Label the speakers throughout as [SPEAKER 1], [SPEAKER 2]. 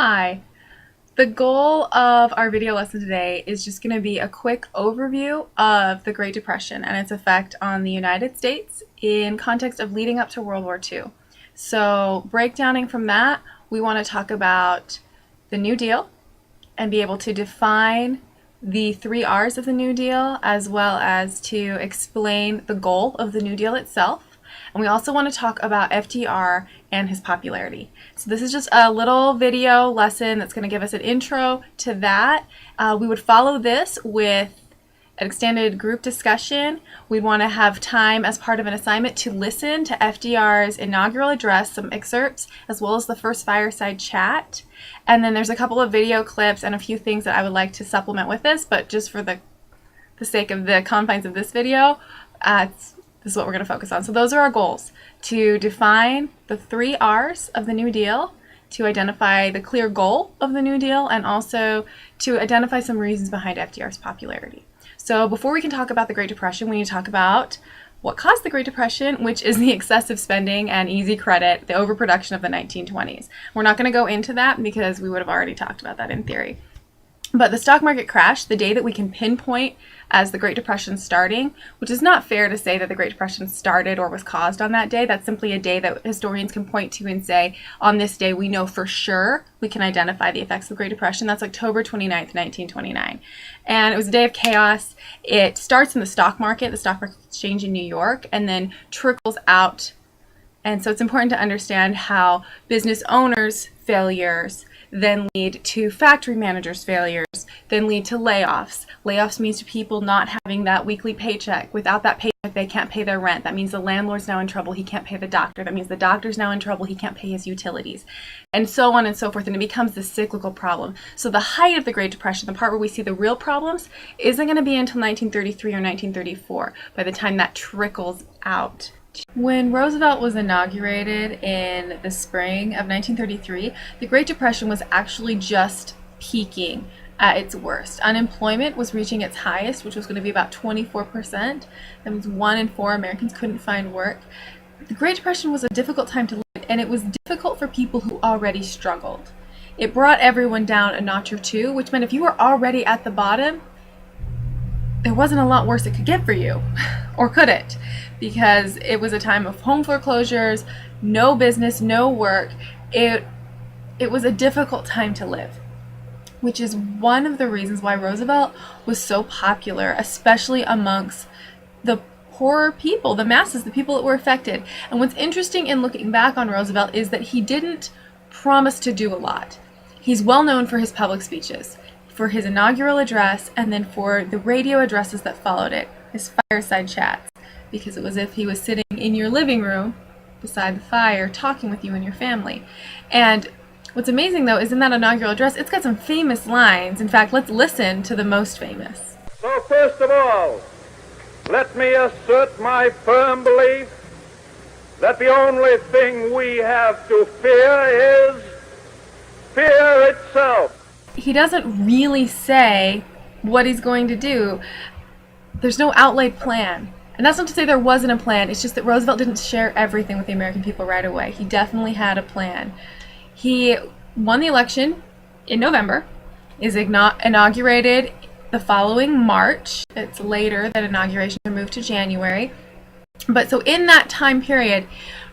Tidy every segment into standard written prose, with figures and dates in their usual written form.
[SPEAKER 1] Hi. The goal of our video lesson today is just going to be a quick overview of the Great Depression and its effect on the United States in context of leading up to World War II. So breakdowning from that, we want to talk about the New Deal and be able to define the 3 R's of the New Deal, as well as to explain the goal of the New Deal itself. And we also want to talk about FDR and his popularity. So this is just a little video lesson that's going to give us an intro to that. We would follow this with an extended group discussion. We'd want to have time as part of an assignment to listen to FDR's inaugural address, some excerpts, as well as the first fireside chat. And then there's a couple of video clips and a few things that I would like to supplement with this, but just for the sake of the confines of this video, this is what we're going to focus on. So those are our goals: to define the 3 R's of the New Deal, to identify the clear goal of the New Deal, and also to identify some reasons behind FDR's popularity. So before we can talk about the Great Depression, we need to talk about what caused the Great Depression, which is the excessive spending and easy credit, the overproduction of the 1920s. We're not going to go into that because we would have already talked about that in theory. But the stock market crash, the day that we can pinpoint as the Great Depression starting, which is not fair to say that the Great Depression started or was caused on that day. That's simply a day that historians can point to and say, on this day we know for sure, we can identify the effects of the Great Depression. That's October 29th, 1929. And it was a day of chaos. It starts in the stock market exchange in New York, and then trickles out. And so it's important to understand how business owners' failures then lead to factory managers' failures, then lead to layoffs. Layoffs means to people not having that weekly paycheck. Without that paycheck, they can't pay their rent. That means the landlord's now in trouble. He can't pay the doctor. That means the doctor's now in trouble. He can't pay his utilities, and so on and so forth. And it becomes this cyclical problem. So the height of the Great Depression, the part where we see the real problems, isn't going to be until 1933 or 1934, by the time that trickles out. When Roosevelt was inaugurated in the spring of 1933, the Great Depression was actually just peaking at its worst. Unemployment was reaching its highest, which was going to be about 24%. That means 1 in 4 Americans couldn't find work. The Great Depression was a difficult time to live, and it was difficult for people who already struggled. It brought everyone down a notch or two, which meant if you were already at the bottom, there wasn't a lot worse it could get for you, or could it? Because it was a time of home foreclosures, no business, no work. It was a difficult time to live, which is one of the reasons why Roosevelt was so popular, especially amongst the poorer people, the masses, the people that were affected. And what's interesting in looking back on Roosevelt is that he didn't promise to do a lot. He's well known for his public speeches, for his inaugural address, and then for the radio addresses that followed it, his fireside chats, because it was as if he was sitting in your living room beside the fire talking with you and your family. And what's amazing, though, is in that inaugural address, it's got some famous lines. In fact, let's listen to the most famous.
[SPEAKER 2] So first of all, let me assert my firm belief that the only thing we have to fear is fear itself.
[SPEAKER 1] He doesn't really say what he's going to do. There's no outlaid plan. And that's not to say there wasn't a plan. It's just that Roosevelt didn't share everything with the American people right away. He definitely had a plan. He won the election in November, is inaugurated the following March. It's later that inauguration moved to January. But so in that time period,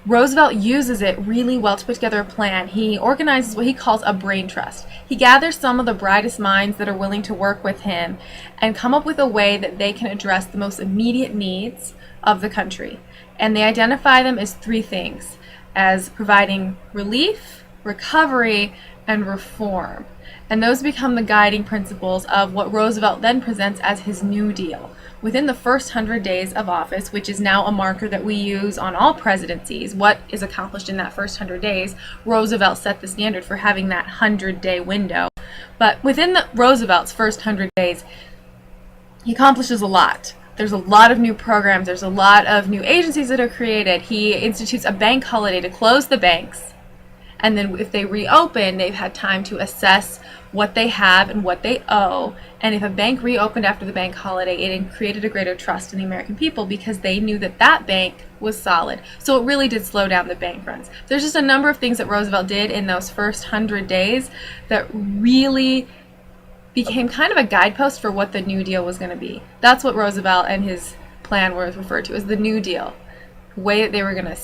[SPEAKER 1] Roosevelt uses it really well to put together a plan. He organizes what he calls a brain trust. He gathers some of the brightest minds that are willing to work with him and come up with a way that they can address the most immediate needs of the country. And they identify them as 3 things: as providing relief, recovery, and reform. And those become the guiding principles of what Roosevelt then presents as his New Deal. Within the first 100 days of office, which is now a marker that we use on all presidencies, what is accomplished in that first 100 days, Roosevelt set the standard for having that 100-day window. But within Roosevelt's first 100 days, he accomplishes a lot. There's a lot of new programs. There's a lot of new agencies that are created. He institutes a bank holiday to close the banks And then if they reopen, they've had time to assess what they have and what they owe. And if a bank reopened after the bank holiday, it created a greater trust in the American people because they knew that that bank was solid. So it really did slow down the bank runs. There's just a number of things that Roosevelt did in those first 100 days that really became kind of a guidepost for what the New Deal was going to be. That's what Roosevelt and his plan was referred to as the New Deal. The way that they were going to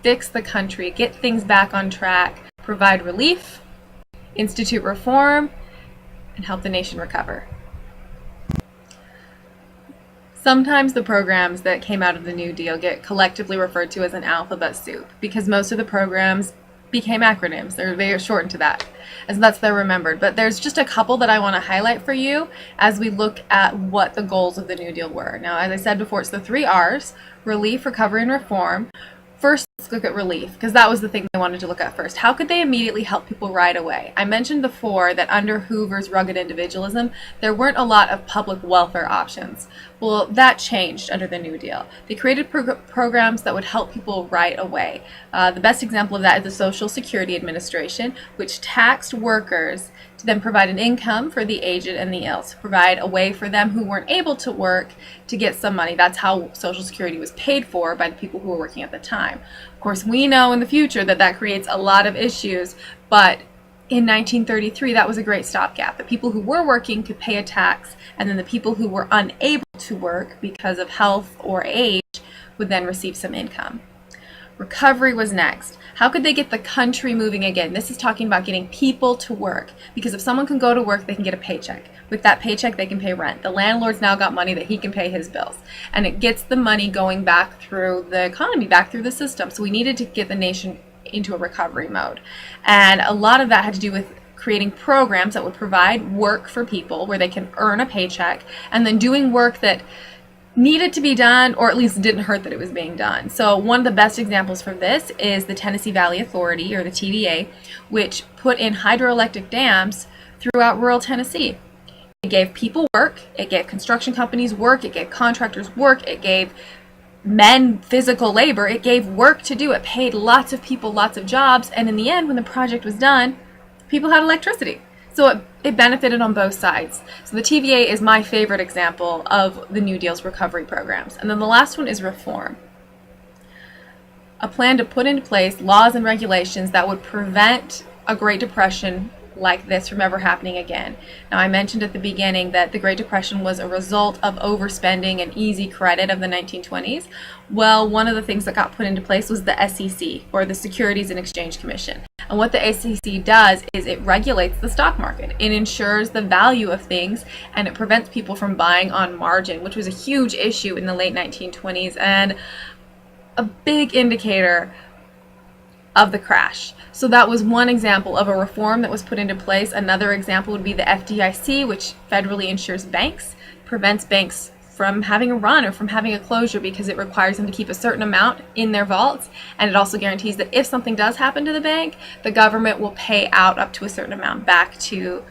[SPEAKER 1] fix the country, get things back on track, provide relief, institute reform, and help the nation recover. Sometimes the programs that came out of the New Deal get collectively referred to as an alphabet soup because most of the programs became acronyms. They're very shortened to that, as that's they're remembered. But there's just a couple that I want to highlight for you as we look at what the goals of the New Deal were. Now, as I said before, it's the 3 R's: relief, recovery, and reform. First, let's look at relief, because that was the thing they wanted to look at first. How could they immediately help people right away? I mentioned before that under Hoover's rugged individualism, there weren't a lot of public welfare options. Well, that changed under the New Deal. They created programs that would help people right away. The best example of that is the Social Security Administration, which taxed workers to then provide an income for the aged and the ill, to provide a way for them who weren't able to work to get some money. That's how Social Security was paid for by the people who were working at the time. Of course, we know in the future that that creates a lot of issues, but in 1933, that was a great stopgap. The people who were working could pay a tax, and then the people who were unable to work because of health or age would then receive some income. Recovery was next. How could they get the country moving again? This is talking about getting people to work, because if someone can go to work, they can get a paycheck. With that paycheck, they can pay rent. The landlord's now got money that he can pay his bills, and it gets the money going back through the economy, back through the system. So we needed to get the nation into a recovery mode, and a lot of that had to do with creating programs that would provide work for people where they can earn a paycheck, and then doing work that needed to be done, or at least didn't hurt that it was being done. So one of the best examples for this is the Tennessee Valley Authority, or the TVA, which put in hydroelectric dams throughout rural Tennessee. It gave people work, it gave construction companies work, it gave contractors work, it gave men physical labor, it gave work to do, it paid lots of people lots of jobs, and in the end, when the project was done, people had electricity. So it benefited on both sides. So the TVA is my favorite example of the New Deal's recovery programs. And then the last one is reform. A plan to put into place laws and regulations that would prevent a Great Depression like this from ever happening again. Now, I mentioned at the beginning that the Great Depression was a result of overspending and easy credit of the 1920s. Well, one of the things that got put into place was the SEC, or the Securities and Exchange Commission. And what the SEC does is it regulates the stock market. It ensures the value of things, and it prevents people from buying on margin, which was a huge issue in the late 1920s and a big indicator of the crash. So that was one example of a reform that was put into place. Another example would be the FDIC, which federally insures banks, prevents banks from having a run or from having a closure because it requires them to keep a certain amount in their vaults, and it also guarantees that if something does happen to the bank, the government will pay out up to a certain amount back to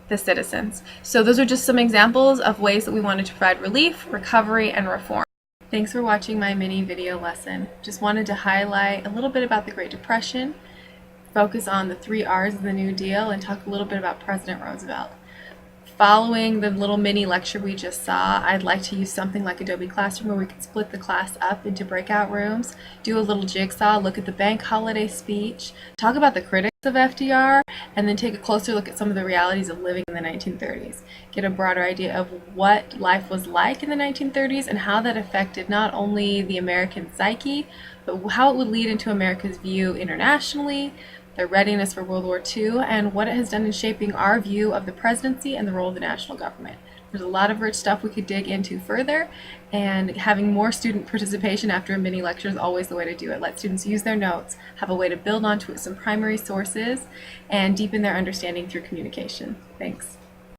[SPEAKER 1] the citizens. So those are just some examples of ways that we wanted to provide relief, recovery, and reform. Thanks for watching my mini video lesson. Just wanted to highlight a little bit about the Great Depression, focus on the 3 R's of the New Deal, and talk a little bit about President Roosevelt. Following the little mini lecture we just saw, I'd like to use something like Adobe Classroom where we can split the class up into breakout rooms, do a little jigsaw, look at the bank holiday speech, talk about the critics of FDR, and then take a closer look at some of the realities of living in the 1930s. Get a broader idea of what life was like in the 1930s and how that affected not only the American psyche, but how it would lead into America's view internationally, their readiness for World War II, and what it has done in shaping our view of the presidency and the role of the national government. There's a lot of rich stuff we could dig into further, and having more student participation after a mini lecture is always the way to do it. Let students use their notes, have a way to build onto some primary sources, and deepen their understanding through communication. Thanks.